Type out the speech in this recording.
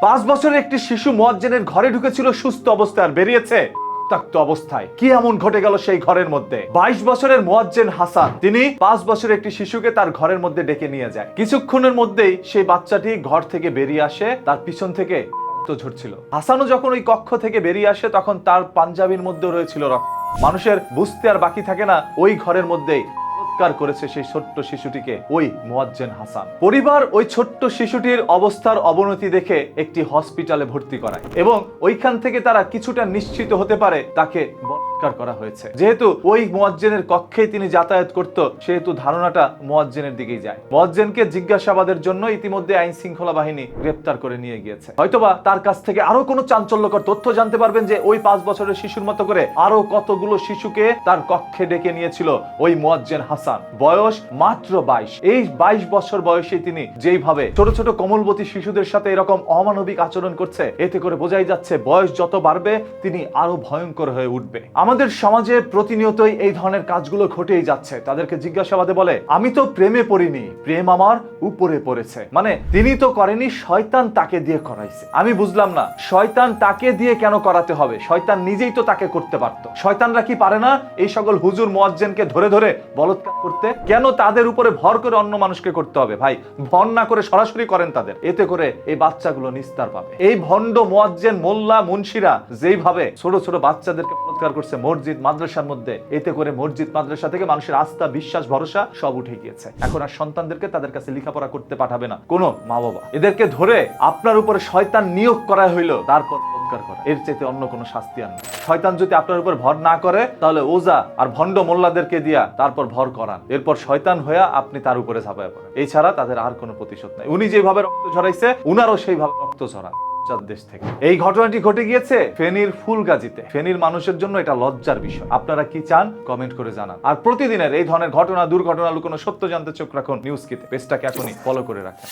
5 বছরের একটি শিশু মুয়াজ্জিনের ঘরে ঢুকেছিল সুস্থ অবস্থায় আর বেরিয়েছে রক্তাক্ত অবস্থায়। কি এমন ঘটে গেল সেই ঘরের মধ্যে? 22 বছরের মুয়াজ্জিন হাসান, তিনি 5 বছরের একটি শিশুকে তার ঘরের মধ্যে ডেকে নিয়ে যায়। কিছুক্ষণের মধ্যেই সেই বাচ্চাটি ঘর থেকে বেরিয়ে আসে, তার পিছন থেকে রক্ত ঝরছিল। হাসানও যখন ওই কক্ষ থেকে বেরিয়ে আসে তখন তার পাঞ্জাবির মধ্যে রয়েছিল রক্ত। মানুষের বুঝতে আর বাকি থাকে না, ওই ঘরের মধ্যেই করেছে সেই ছোট্ট শিশুটিকে ওই মুয়াজ্জিন হাসান। পরিবার ওই ছোট্ট শিশুটির অবস্থার অবনতি দেখে একটি হসপিটালে ভর্তি করায় এবং ওইখান থেকে তারা কিছুটা নিশ্চিত হতে পারে তাকে বলাৎকার করা হয়েছে। যেহেতু ওই মুয়াজ্জিনের কক্ষে তিনি যাতায়াত করত, সেহেতু ধারণাটা মুয়াজ্জিনের দিকেই যায়। মুয়াজ্জিনকে জিজ্ঞাসাবাদের জন্য ইতিমধ্যে আইন শৃঙ্খলা বাহিনী গ্রেফতার করে নিয়ে গিয়েছে। হয়তোবা তার কাছ থেকে আরো কোনো চাঞ্চল্যকর তথ্য জানতে পারবেন যে ওই 5 বছরের শিশুর মতো করে আরো কতগুলো শিশুকে তার কক্ষে ডেকে নিয়েছিল ওই মুয়াজ্জিন হাসান। বয়স মাত্র 22। এই 22 বছর বয়সে তিনি যেইভাবে ছোট ছোট কোমলবতী শিশুদের সাথে এরকম অমানবিক আচরণ করছে, এতে করে বোঝাই যাচ্ছে বয়স যত বাড়বে তিনি আরো ভয়ঙ্কর হয়ে উঠবে। আমাদের সমাজে প্রতিনিয়তই এই ধরনের কাজগুলো ঘটেই যাচ্ছে। তাদেরকে জিজ্ঞাসাবাদে বলে, আমি তো প্রেমে পড়িনি, প্রেম আমার উপরে পড়েছে। মানে তিনি তো করেনি, শয়তান তাকে দিয়ে করাইছে। আমি বুঝলাম না, শয়তান তাকে দিয়ে কেন করাতে হবে? শয়তান নিজেই তো তাকে করতে পারত। শয়তানরা কি পারে না এই সকল হুজুর মুয়াজ্জিনকে ধরে ধরে বলৎকার করতে? কেন তাদের উপরে ভর করে অন্য মানুষকে করতে হবে? ভাই, ভর না করে সরাসরি করেন তাদের, এতে করে এই বাচ্চাগুলো নিস্তার পাবে। এই ভণ্ড মুয়াজ্জিন মোল্লা মুন্সিরা যেইভাবে ছোট ছোট বাচ্চাদেরকে বলৎকার করছে মসজিদ মাদ্রাসার মধ্যে, এতে করে মসজিদ মাদ্রাসা থেকে মানুষের আস্থা, বিশ্বাস, ভরসা সব উঠে গিয়েছে। এখন আর সন্তানদেরকে তাদের কাছে লেখাপড়া করতে পাঠাবে না কোনো মা বাবা। এদেরকে ধরে আপনার উপরে শয়তান নিয়োগ করা হইলো, তারপর বলৎকার করা, এর চাইতে অন্য কোনো শাস্তি আর নেই। শয়তান যদি আপনার উপর ভর না করে, তাহলে ওজা আর ভণ্ড মোল্লাদেরকে দিয়া তারপর ভর করান, এরপর শয়তান হইয়া আপনি তার উপরে ঝাঁপায় পড়েন। এছাড়া তাদের আর কোনো প্রতিশোধ নাই। উনি যেভাবে রক্ত ঝরাইছে, উনারও সেইভাবে রক্ত ঝরা দেশ থেকে। এই ঘটনাটি ঘটে গিয়েছে ফেনীর ফুলগাজীতে। ফেনীর মানুষের জন্য এটা লজ্জার বিষয়। আপনারা কি চান কমেন্ট করে জানান। আর প্রতিদিনের এই ধরনের ঘটনা, দুর্ঘটনা, লুকোনো সত্য জানতে চোখ রাখুন নিউজ কিতে। পেজটাকে এখনই ফলো করে রাখেন।